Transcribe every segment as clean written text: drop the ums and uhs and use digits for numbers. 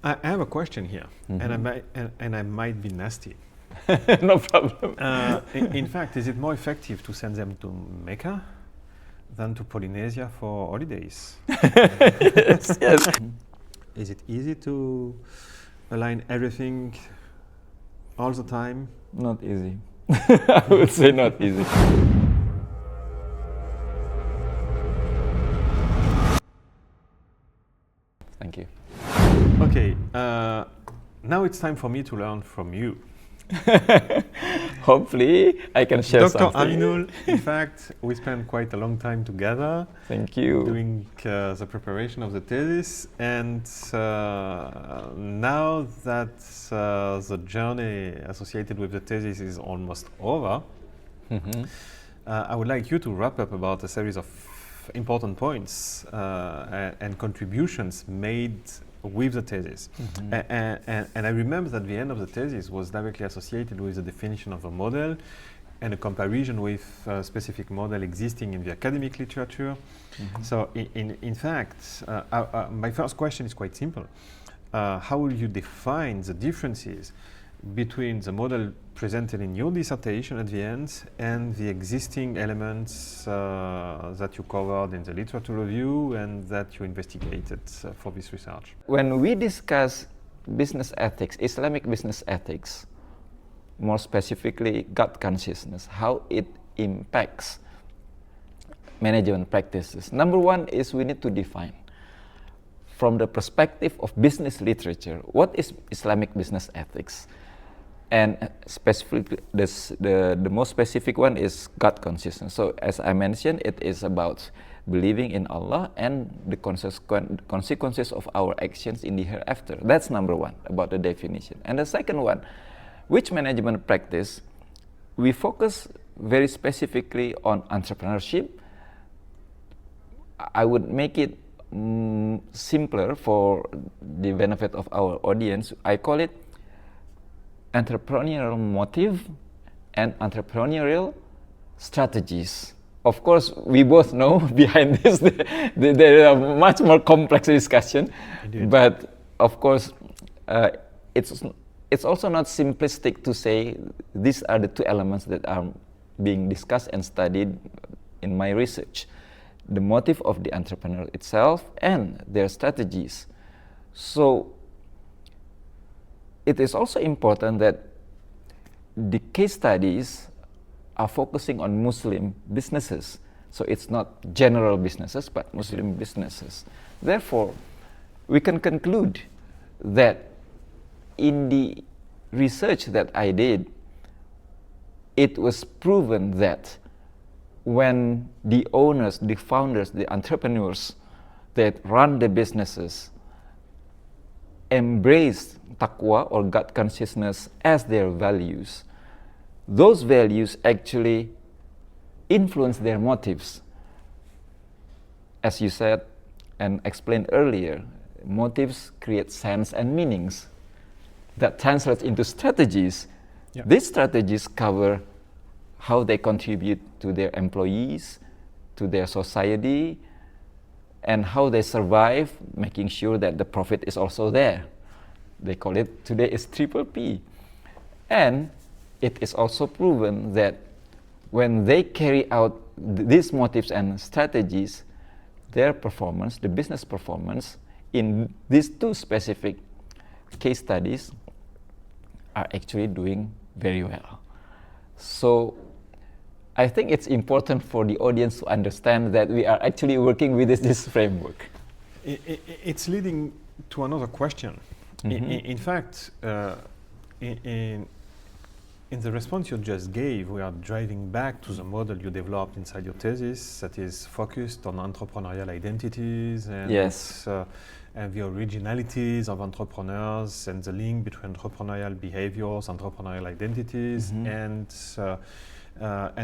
I have a question here, and I might be nasty. No problem. In fact, is it more effective to send them to Mecca than to Polynesia for holidays? Yes. Is it easy to align everything all the time? Not easy. I would say not easy. Thank you. Okay, now it's time for me to learn from you. Hopefully, I can share Dr. something. Aminul, in fact, we spent quite a long time together. Thank you. Doing the preparation of the thesis, and now that the journey associated with the thesis is almost over, I would like you to wrap up about a series of important points and contributions made with the thesis. And I remember that the end of the thesis was directly associated with the definition of a model and a comparison with a specific model existing in the academic literature. So in fact, my first question is quite simple. How will you define the differences between the model presented in your dissertation at the end and the existing elements that you covered in the literature review and that you investigated for this research? When we discuss business ethics, Islamic business ethics, more specifically God consciousness, how it impacts management practices. Number one is we need to define, from the perspective of business literature, what is Islamic business ethics? And specifically, the most specific one is God consciousness. So as I mentioned, it is about believing in Allah and the consequences of our actions in the hereafter. That's number one, about the definition. And the second one, which management practice, we focus very specifically on entrepreneurship. I would make it simpler for the benefit of our audience. I call it entrepreneurial motive and entrepreneurial strategies. Of course, we both know behind this there are much more complex discussion. Indeed. But of course, it's also not simplistic to say these are the two elements that are being discussed and studied in my research: the motive of the entrepreneur itself and their strategies. So it is also important that the case studies are focusing on Muslim businesses. So it's not general businesses, but Muslim businesses. Therefore, we can conclude that in the research that I did, it was proven that when the owners, the founders, the entrepreneurs that run the businesses embrace taqwa or God consciousness as their values, those values actually influence their motives. As you said and explained earlier, motives create sense and meanings that translates into strategies. Yeah. These strategies cover how they contribute to their employees, to their society, and how they survive, making sure that the profit is also there. They call it today is triple P. And it is also proven that when they carry out these motives and strategies, their performance, the business performance, in these two specific case studies are actually doing very well. So I think it's important for the audience to understand that we are actually working with this framework. It's leading to another question. In fact, in the response you just gave, we are driving back to the model you developed inside your thesis that is focused on entrepreneurial identities and, yes. And the originalities of entrepreneurs and the link between entrepreneurial behaviors, entrepreneurial identities, and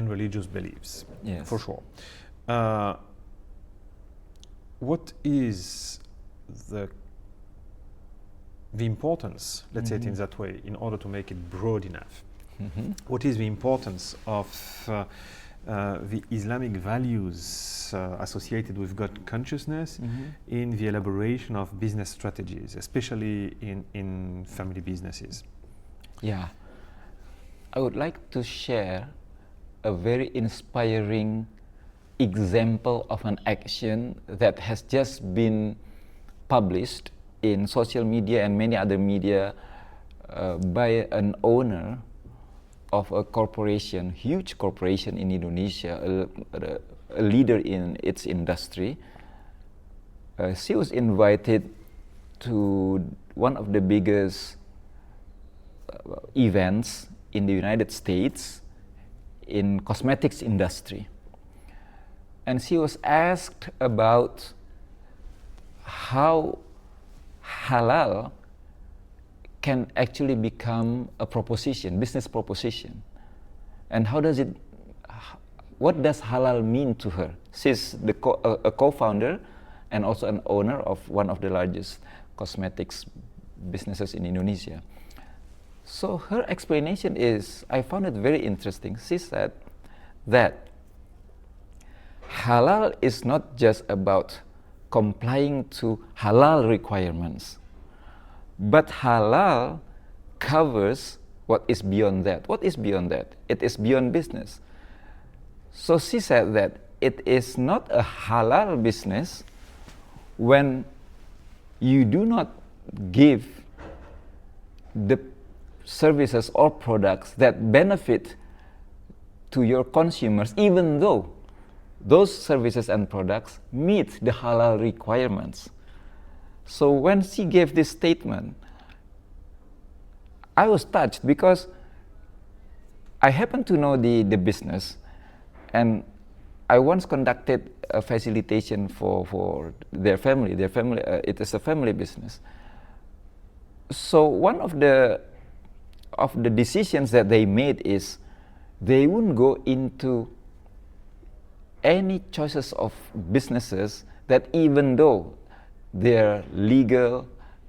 religious beliefs, yes. For sure. What is the importance, let's say it in that way, in order to make it broad enough? What is the importance of the Islamic values associated with God consciousness in the elaboration of business strategies, especially in family businesses? Yeah, I would like to share a very inspiring example of an action that has just been published in social media and many other media by an owner of a corporation, huge corporation in Indonesia, a leader in its industry. She was invited to one of the biggest events in the United States in cosmetics industry. And she was asked about how halal can actually become a proposition, business proposition. And what does halal mean to her? She's a co-founder and also an owner of one of the largest cosmetics businesses in Indonesia. So her explanation is, I found it very interesting. She said that halal is not just about complying to halal requirements, but halal covers what is beyond that. What is beyond that? It is beyond business. So she said that it is not a halal business when you do not give the services or products that benefit to your consumers, even though those services and products meet the halal requirements. So when she gave this statement, I was touched because I happen to know the business, and I once conducted a facilitation for their family. It is a family business. So one of the decisions that they made is they wouldn't go into any choices of businesses that, even though they're legal,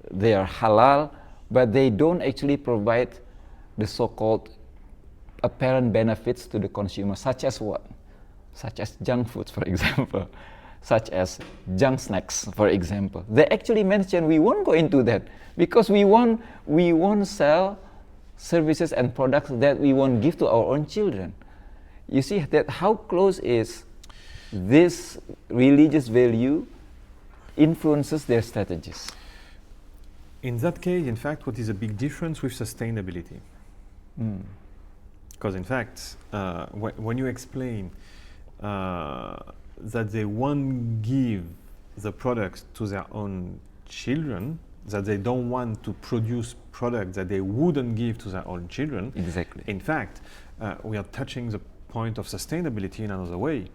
they are halal, but they don't actually provide the so-called apparent benefits to the consumer, such as what? Such as junk food, for example, such as junk snacks, for example. They actually mentioned we won't go into that because we won't sell services and products that we won't give to our own children. You see that how close is this religious value influences their strategies. In that case, in fact, what is a big difference with sustainability? Because in fact, when you explain that they won't give the products to their own children, that they don't want to produce products that they wouldn't give to their own children. Exactly. In fact, we are touching the point of sustainability in another way.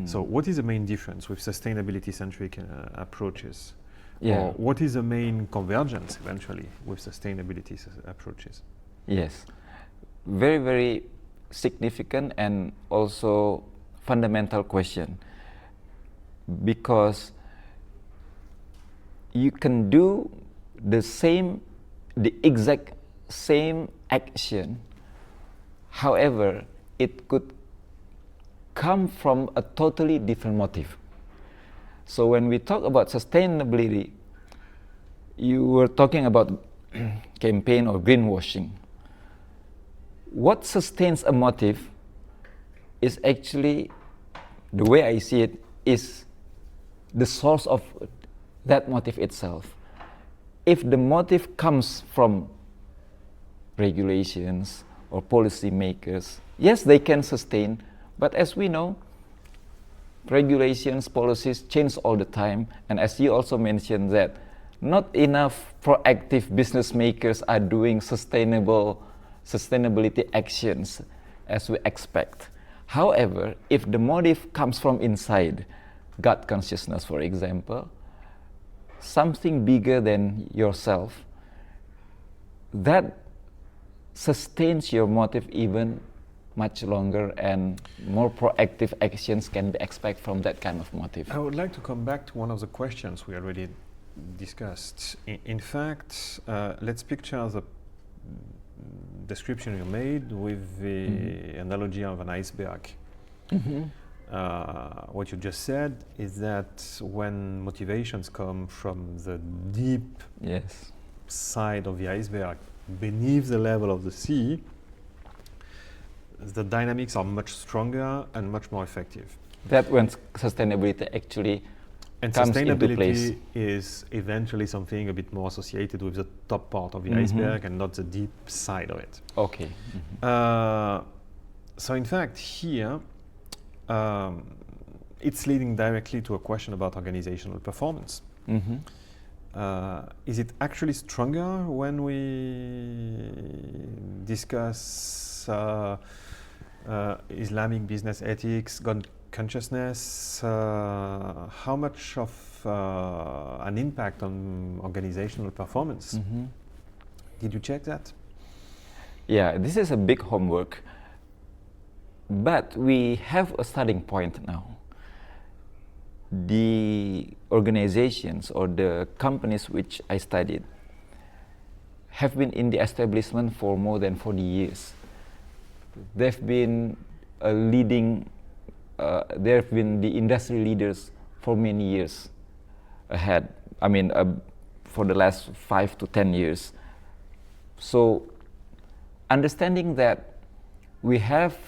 So what is the main difference with sustainability-centric approaches? Yeah. Or what is the main convergence eventually with sustainability approaches? Yes, very, very significant and also fundamental question, because you can do the exact same action, however, it could come from a totally different motive. So when we talk about sustainability, you were talking about campaign or greenwashing. What sustains a motive is actually, the way I see it, is the source of that motive itself. If the motive comes from regulations or policy makers, yes, they can sustain, but as we know, regulations, policies change all the time, and as you also mentioned that not enough proactive business makers are doing sustainability actions as we expect. However, if the motive comes from inside, God consciousness, for example, something bigger than yourself, that sustains your motive even much longer, and more proactive actions can be expected from that kind of motive. I would like to come back to one of the questions we already discussed. In fact, let's picture the description you made with the analogy of an iceberg. What you just said is that when motivations come from the deep side of the iceberg, beneath the level of the sea, the dynamics are much stronger and much more effective. That when sustainability actually comes into place. Sustainability is eventually something a bit more associated with the top part of the iceberg and not the deep side of it. Okay. So in fact, here, it's leading directly to a question about organizational performance. Is it actually stronger when we discuss Islamic business ethics, God consciousness? How much of an impact on organizational performance? Did you check that? Yeah, this is a big homework, but we have a starting point now. The organizations or the companies which I studied have been in the establishment for more than 40 years. They've been they've been the industry leaders for many years ahead. I mean, for the last 5 to 10 years. So, understanding that we have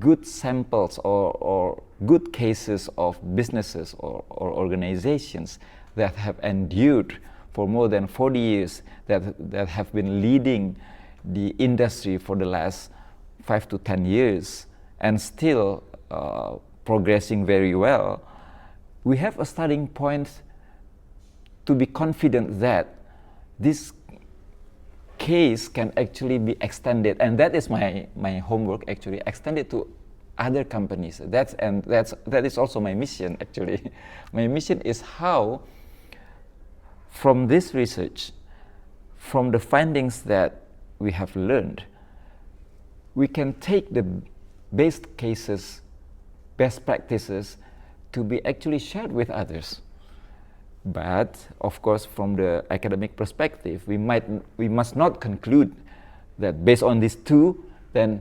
good samples or good cases of businesses or organizations that have endured for more than 40 years, that have been leading the industry for the last 5 to 10 years and still progressing very well, we have a starting point to be confident that this case can actually be extended, and that is my homework actually, extended to other companies. That is also my mission actually. My mission is how, from this research, from the findings that we have learned, we can take the best cases, best practices to be actually shared with others. But of course, from the academic perspective, we must not conclude that based on these two, then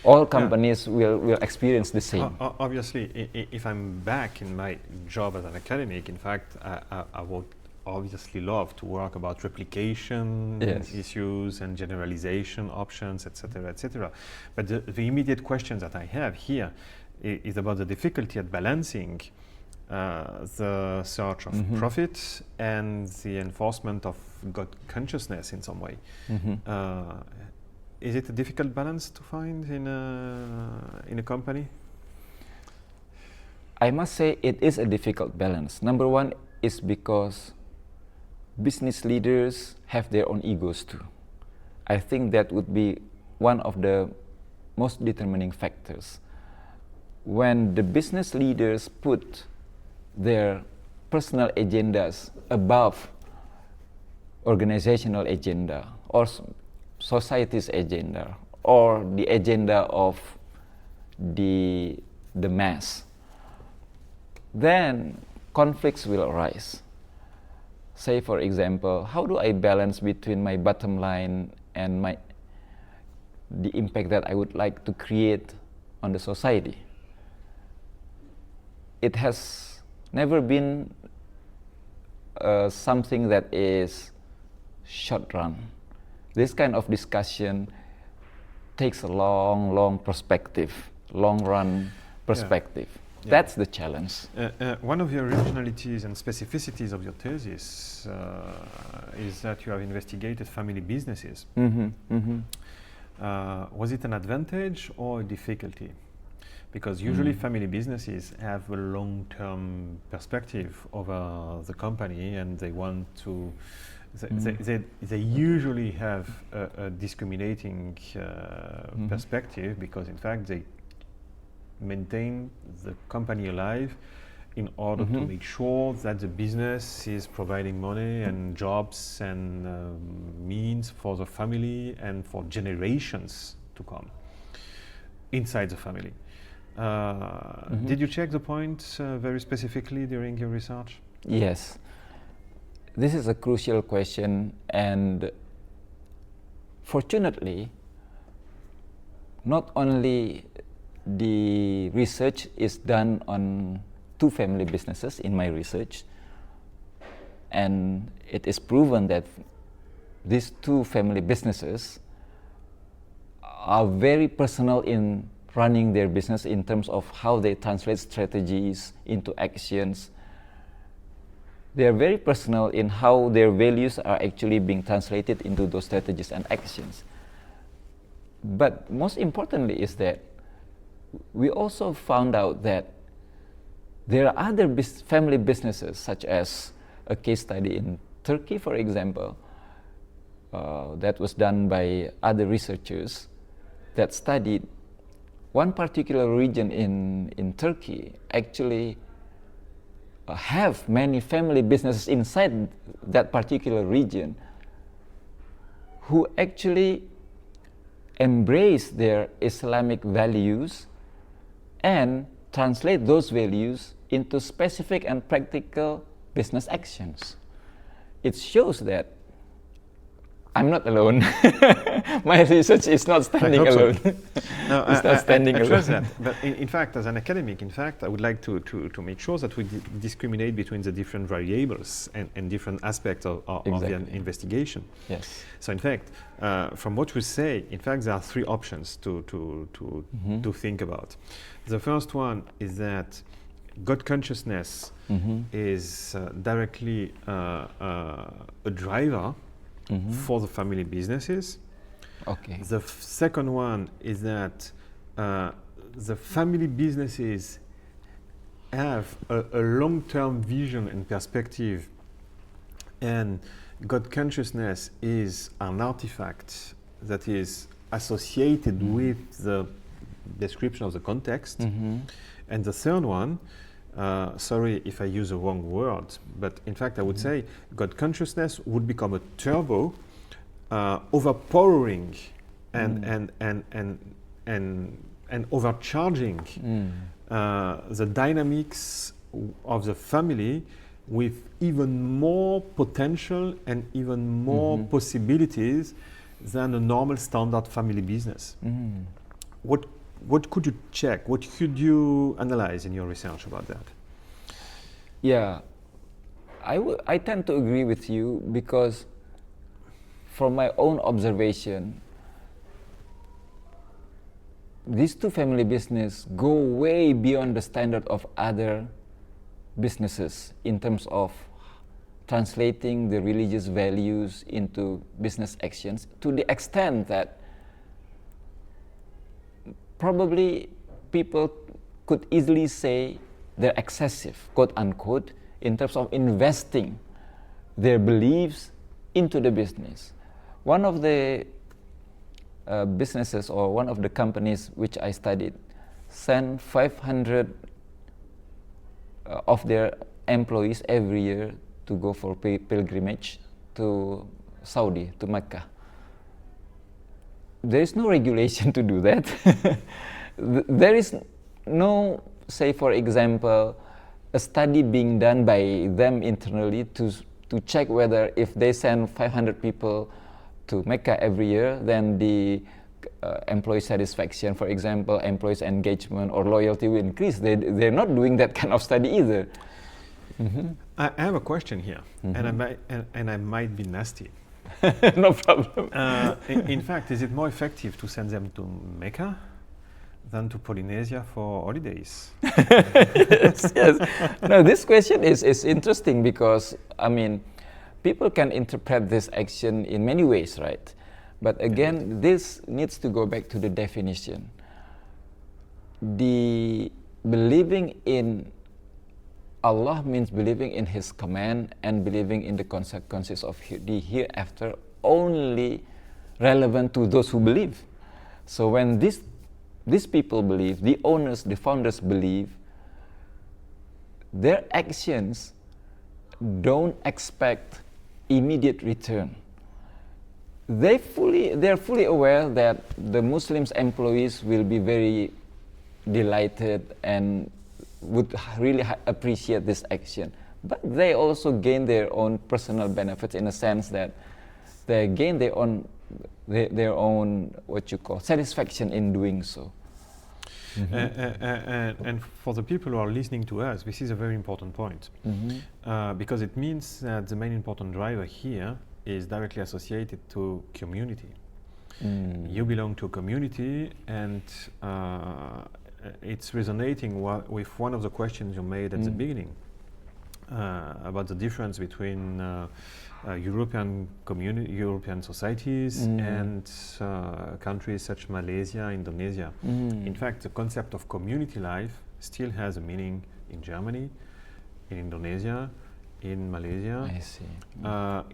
all companies will experience the same. Obviously, if I'm back in my job as an academic, in fact, I would obviously love to work about replication issues and generalization options, etc., etc. But the immediate question that I have here is about the difficulty at balancing the search of profit and the enforcement of God consciousness in some way. Is it a difficult balance to find in a company? I must say it is a difficult balance. Number one is because business leaders have their own egos too. I think that would be one of the most determining factors. When the business leaders put their personal agendas above organizational agenda or society's agenda or the agenda of the mass, then conflicts will arise. Say, for example, how do I balance between my bottom line and the impact that I would like to create on the society? It has never been something that is short run. This kind of discussion takes a long perspective, long run perspective. Yeah. That's the challenge. One of the originalities and specificities of your thesis is that you have investigated family businesses. Was it an advantage or a difficulty? Because usually family businesses have a long-term perspective over the company, and they want to. They usually have a discriminating perspective, because in fact they maintain the company alive in order to make sure that the business is providing money and jobs and means for the family and for generations to come inside the family. Did you check the point very specifically during your research? Yes. This is a crucial question, and fortunately, not only the research is done on 2 family businesses in my research, and it is proven that these 2 family businesses are very personal in running their business in terms of how they translate strategies into actions. They are very personal in how their values are actually being translated into those strategies and actions. But most importantly is that we also found out that there are other family businesses, such as a case study in Turkey, for example, that was done by other researchers that studied one particular region in Turkey actually have many family businesses inside that particular region who actually embrace their Islamic values and translate those values into specific and practical business actions. It shows that I'm not alone. My research is not standing alone. So. No, it's not standing I alone. trust that. But in fact, as an academic, I would like to make sure that we discriminate between the different variables and different aspects of Exactly. the investigation. Yes. So in fact, from what we say, in fact, there are 3 options to think about. The first one is that God consciousness is directly a driver for the family businesses. Okay. The second one is that the family businesses have a long-term vision and perspective, and God consciousness is an artifact that is associated with the description of the context. And the third one, sorry if I use the wrong word, but in fact I would say God consciousness would become a turbo, overpowering and overcharging the dynamics of the family with even more potential and even more possibilities than a normal standard family business. What could you check? What could you analyze in your research about that? Yeah, I tend to agree with you because from my own observation, these 2 family businesses go way beyond the standard of other businesses in terms of translating the religious values into business actions, to the extent that probably people could easily say they're excessive, quote unquote, in terms of investing their beliefs into the business. One of the businesses or one of the companies which I studied sent 500 of their employees every year to go for pilgrimage to Saudi, to Mecca. There is no regulation to do that. There is no, say for example, a study being done by them internally to check whether if they send 500 people to Mecca every year, then the employee satisfaction, for example, employees engagement or loyalty will increase. They're not doing that kind of study either. I have a question here, and I might be nasty. No problem. In fact, is it more effective to send them to Mecca than to Polynesia for holidays? yes. No, this question is interesting because, I mean, people can interpret this action in many ways, right? But again, this needs to go back to the definition. The believing in Allah means believing in His command and believing in the consequences of the hereafter only relevant to those who believe. So when these people believe, the owners, the founders believe, their actions don't expect immediate return. They're fully aware that the Muslims employees will be very delighted and would really appreciate this action. But they also gain their own personal benefits in a sense that they gain their own what you call satisfaction in doing so. And for the people who are listening to us, this is a very important point, because it means that the main important driver here is directly associated to community. You belong to a community, and it's resonating with one of the questions you made at the beginning about the difference between European societies and countries such as Malaysia, Indonesia. In fact, the concept of community life still has a meaning in Germany, in Indonesia, in Malaysia. I see.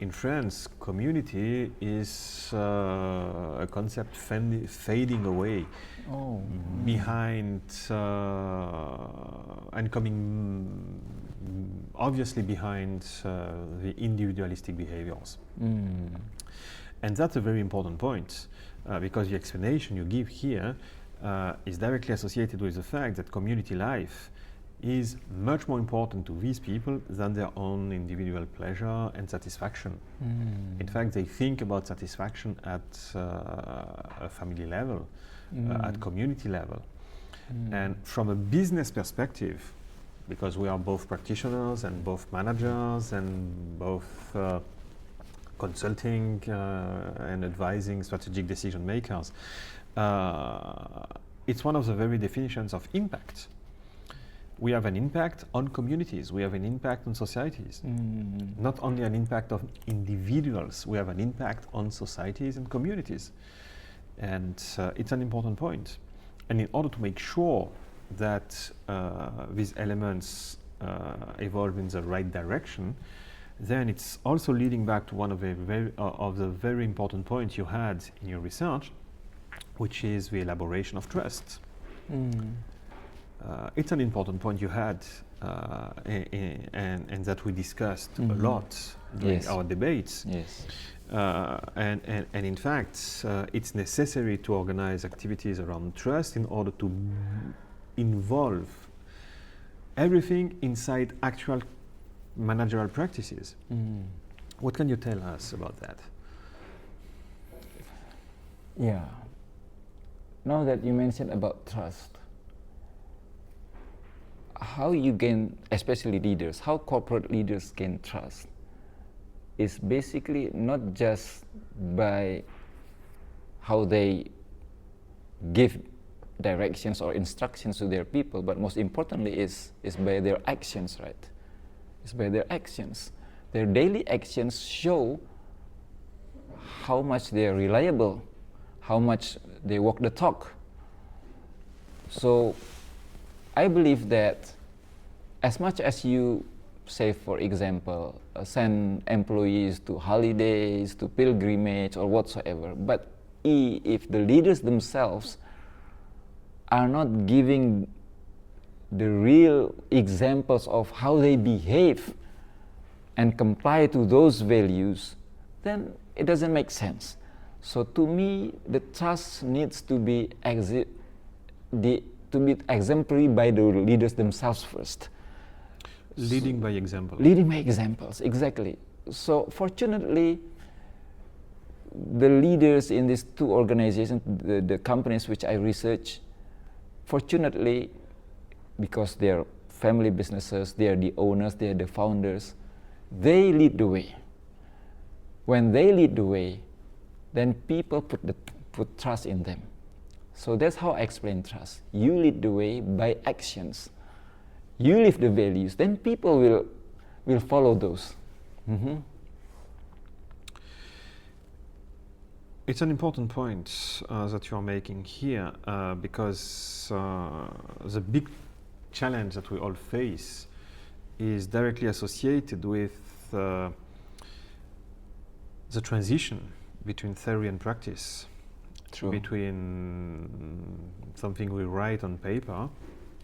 In France, community is a concept fading away behind and coming obviously behind the individualistic behaviors. And that's a very important point, because the explanation you give here is directly associated with the fact that community life is much more important to these people than their own individual pleasure and satisfaction. In fact, they think about satisfaction at a family level, at community level. And from a business perspective, because we are both practitioners and both managers and both consulting and advising strategic decision makers, it's one of the very definitions of impact. We have an impact on communities, we have an impact on societies. Not only an impact on individuals, we have an impact on societies and communities. And it's an important point. And in order to make sure that these elements evolve in the right direction, then it's also leading back to one of the very important points you had in your research, which is the elaboration of trust. It's an important point you had, and that we discussed a lot during our debates. Yes. And in fact, it's necessary to organize activities around trust in order to involve everything inside actual managerial practices. What can you tell us about that? Yeah. Now that you mentioned about trust, how you gain, especially leaders, how corporate leaders gain trust is basically not just by how they give directions or instructions to their people, but most importantly is by their actions, right? It's by their actions. Their daily actions show how much they are reliable, how much they walk the talk. So I believe that as much as you say, for example, send employees to holidays, to pilgrimage or whatsoever, but if the leaders themselves are not giving the real examples of how they behave and comply to those values, then it doesn't make sense. So to me, the trust needs to be exemplary by the leaders themselves first. Leading by example. Leading by examples, exactly. So fortunately, the leaders in these two organizations, the companies which I research, fortunately, because they're family businesses, they are the owners, they are the founders, they lead the way. When they lead the way, then people put trust in them. So that's how I explain trust. You lead the way by actions. You live the values, then people will follow those. It's an important point that you are making here, because the big challenge that we all face is directly associated with the transition between theory and practice. True. Between something we write on paper.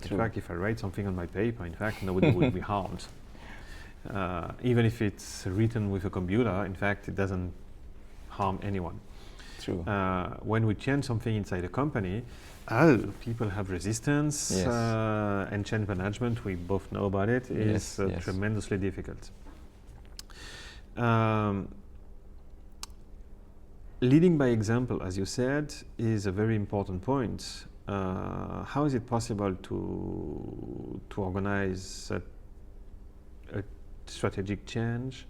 True. In fact, if I write something on my paper, in fact, nobody will be harmed. Even if it's written with a computer, in fact, it doesn't harm anyone. True. When we change something inside a company, people have resistance, Yes. And change management, we both know about it, is Yes. tremendously difficult. Leading by example, as you said, is a very important point, how is it possible to organize a strategic change,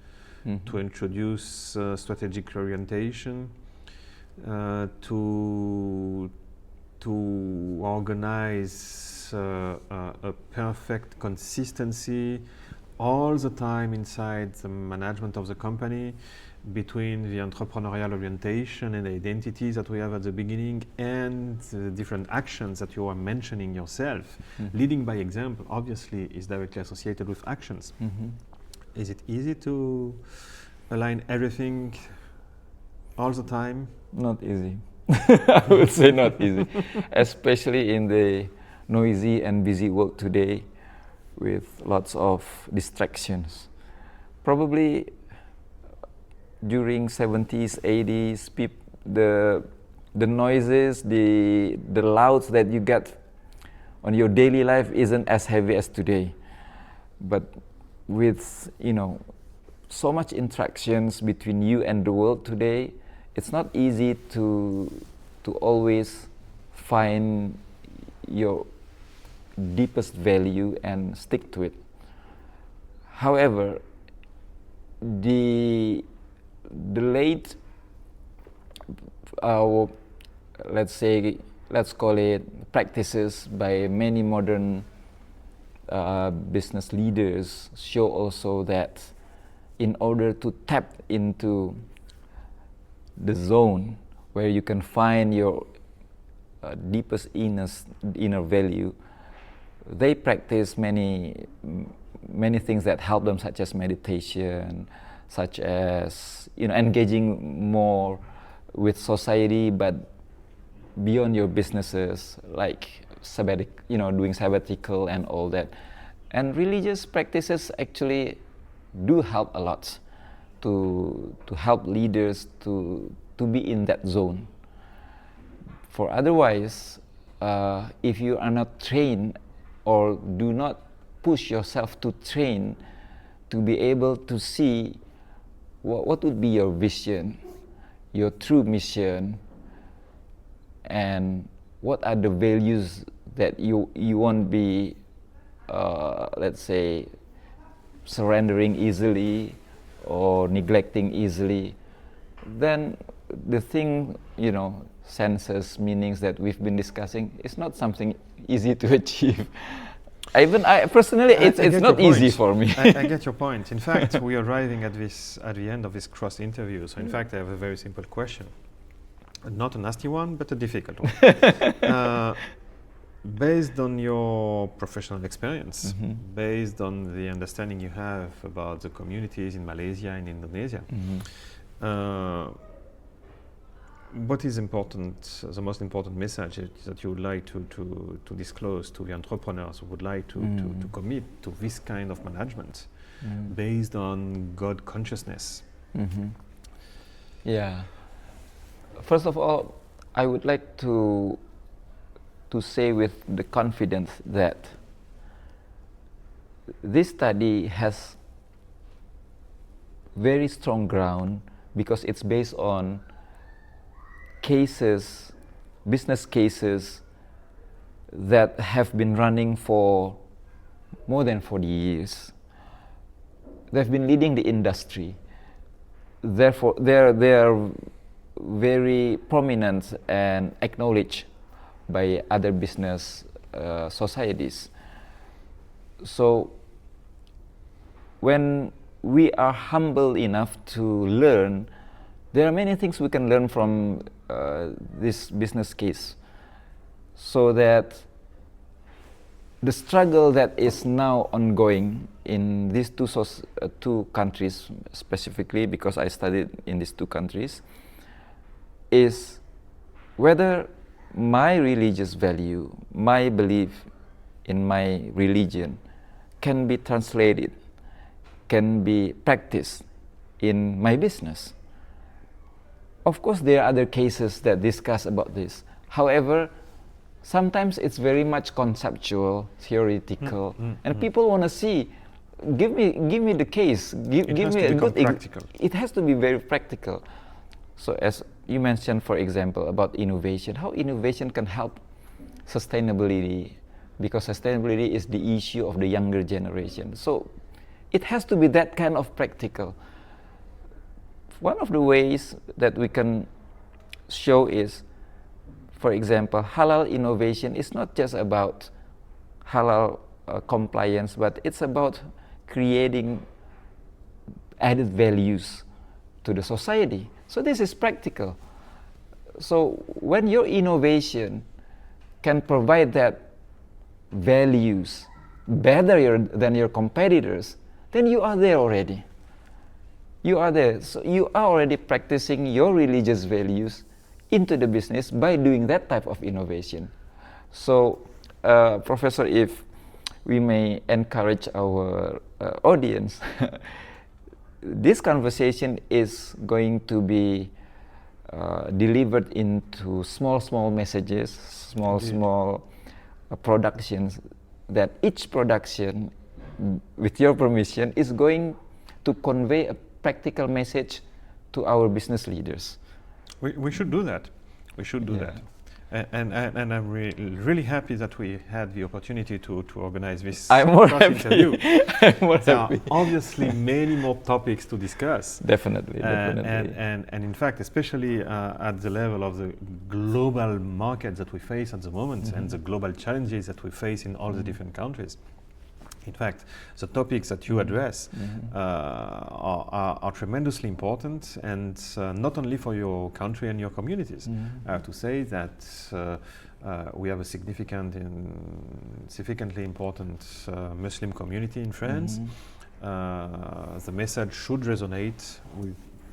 to introduce strategic orientation, to organize a perfect consistency all the time inside the management of the company, between the entrepreneurial orientation and the identity that we have at the beginning and the different actions that you are mentioning yourself. Leading by example obviously is directly associated with actions. Is it easy to align everything all the time? Not easy. I would say not easy, especially in the noisy and busy world today with lots of distractions. Probably during 70s, 80s, the noises, the louds that you get on your daily life isn't as heavy as today. But with, you know, so much interactions between you and the world today, it's not easy to always find your deepest value and stick to it. However, the late, let's call it practices by many modern business leaders show also that in order to tap into the zone where you can find your deepest inner value, they practice many things that help them, such as meditation, such as, you know, engaging more with society, but beyond your businesses, like doing sabbatical and all that. And religious practices actually do help a lot to help leaders to be in that zone. For otherwise, if you are not trained or do not push yourself to train to be able to see what would be your vision, your true mission, and what are the values that you won't be, let's say, surrendering easily or neglecting easily, then the thing, you know, senses, meanings that we've been discussing is not something easy to achieve. I personally, it's not easy for me. I get your point. In fact, we are arriving at the end of this cross interview. So in fact, I have a very simple question. Not a nasty one, but a difficult one. Based on your professional experience, based on the understanding you have about the communities in Malaysia and Indonesia, what is important, the most important message that you would like to disclose to the entrepreneurs who would like to commit to this kind of management based on God consciousness? Yeah. First of all, I would like to say with the confidence that this study has very strong ground because it's based on cases, business cases that have been running for more than 40 years. They've been leading the industry. Therefore, they are very prominent and acknowledged by other business societies. So when we are humble enough to learn, there are many things we can learn from this business case, so that the struggle that is now ongoing in these two countries, specifically because I studied in these two countries, is whether my religious value, my belief in my religion can be translated, can be practiced in my business. Of course, there are other cases that discuss about this. However, sometimes it's very much conceptual, theoretical, and people want to see, give me the case, give me a good practical. It has to be very practical. So as you mentioned, for example, about innovation, how innovation can help sustainability, because sustainability is the issue of the younger generation. So it has to be that kind of practical. One of the ways that we can show is, for example, halal innovation is not just about halal compliance, but it's about creating added values to the society. So this is practical. So when your innovation can provide that values better than your competitors, then you are there already. You are there. So you are already practicing your religious values into the business by doing that type of innovation. So, Professor, if we may encourage our audience, this conversation is going to be delivered into small messages, small productions, that each production, with your permission, is going to convey a practical message to our business leaders. We should do that. We should do that. And I'm really happy that we had the opportunity to organize this interview. I'm more there happy. are obviously many more topics to discuss. Definitely. And in fact, especially at the level of the global market that we face at the moment and the global challenges that we face in all the different countries. In fact, the topics that you address are tremendously important, and not only for your country and your communities. I have to say that we have a significantly important Muslim community in France. The message should resonate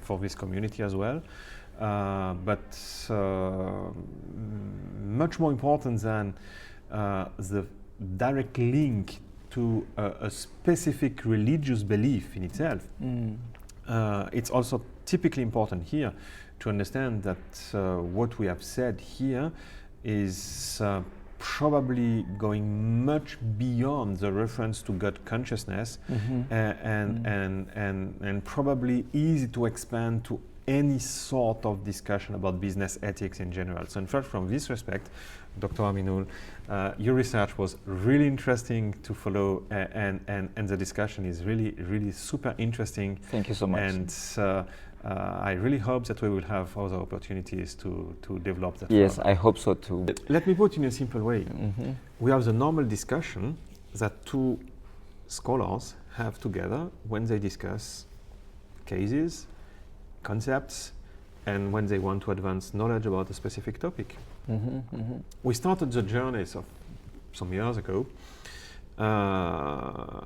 for this community as well. But much more important than the direct link to a specific religious belief in itself. It's also typically important here to understand that what we have said here is probably going much beyond the reference to God consciousness and probably easy to expand to any sort of discussion about business ethics in general. So in fact, from this respect, Dr. Aminul, your research was really interesting to follow, and the discussion is really super interesting. Thank you so much. And I really hope that we will have other opportunities to develop that. Yes, further. I hope so too. Let me put it in a simple way. We have the normal discussion that two scholars have together when they discuss cases, concepts, and when they want to advance knowledge about a specific topic. We started the journey some years ago. I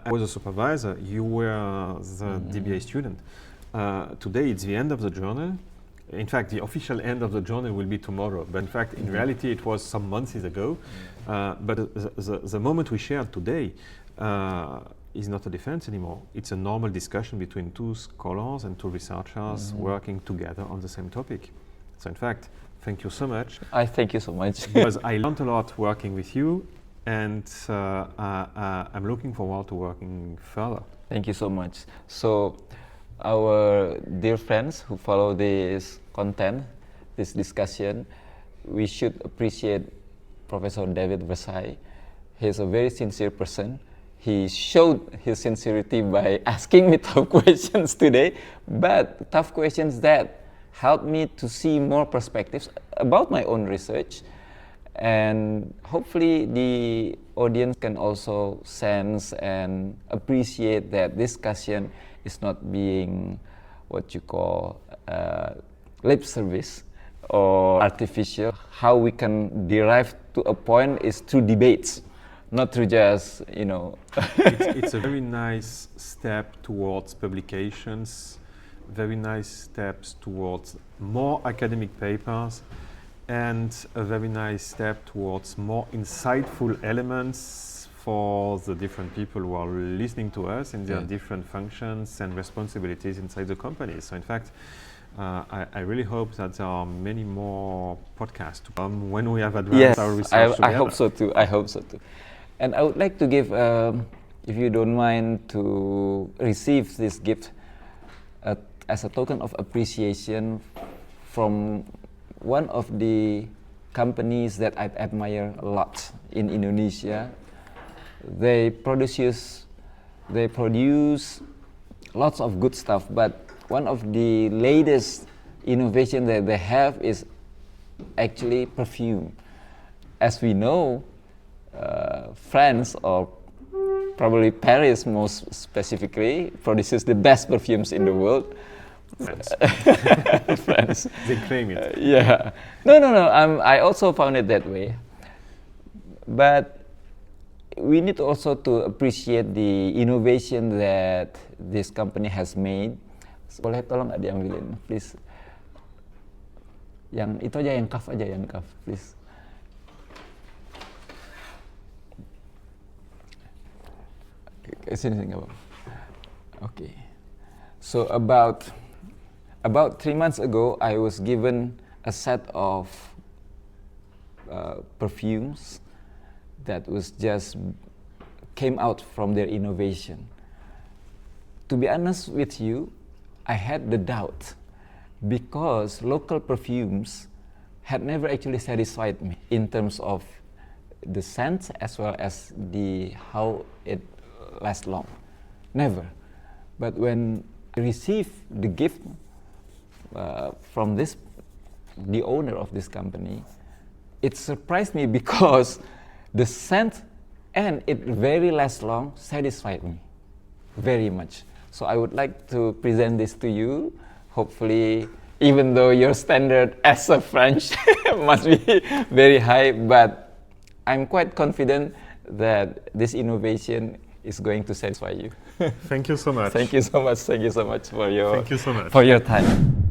was a supervisor, you were the DBA student. Today it's the end of the journey. In fact, the official end of the journey will be tomorrow, but in fact, in reality, it was some months ago. But the moment we shared today is not a defense anymore. It's a normal discussion between two scholars and two researchers working together on the same topic. So in fact, thank you so much. I thank you so much. Because I learned a lot working with you, and I'm looking forward to working further. Thank you so much. So our dear friends who follow this content, this discussion, we should appreciate Professor David Versailles. He's a very sincere person. He showed his sincerity by asking me tough questions today, but tough questions that helped me to see more perspectives about my own research. And hopefully the audience can also sense and appreciate that discussion is not being what you call lip service or artificial. How we can derive to a point is through debates, not through just, It's a very nice step towards publications, very nice steps towards more academic papers, and a very nice step towards more insightful elements for the different people who are listening to us in their different functions and responsibilities inside the company. So in fact, I really hope that there are many more podcasts to come when we have advanced our research together. I hope so too. And I would like to give, if you don't mind, to receive this gift as a token of appreciation from one of the companies that I admire a lot in Indonesia. They produce lots of good stuff, but one of the latest innovation that they have is actually perfume. As we know, France, or probably Paris most specifically, produces the best perfumes in the world. France. France. They claim it. Yeah. No. I also found it that way. But we need also to appreciate the innovation that this company has made. Boleh tolong nggak diambilin, please? Yang itu aja, yang cuff aja, yang cuff, please. Sini nggak apa-apa. Okay. So about 3 months ago, I was given a set of perfumes that was just came out from their innovation. To be honest with you, I had the doubt because local perfumes had never actually satisfied me in terms of the scent as well as how it lasts long. Never. But when I received the gift from the owner of this company, it surprised me because the scent and it very lasts long satisfied me very much. So I would like to present this to you. Hopefully, even though your standard as a French must be very high, but I'm quite confident that this innovation is going to satisfy you. Thank you so much. Thank you so much. Thank you so much for your Thank you so much. for your time.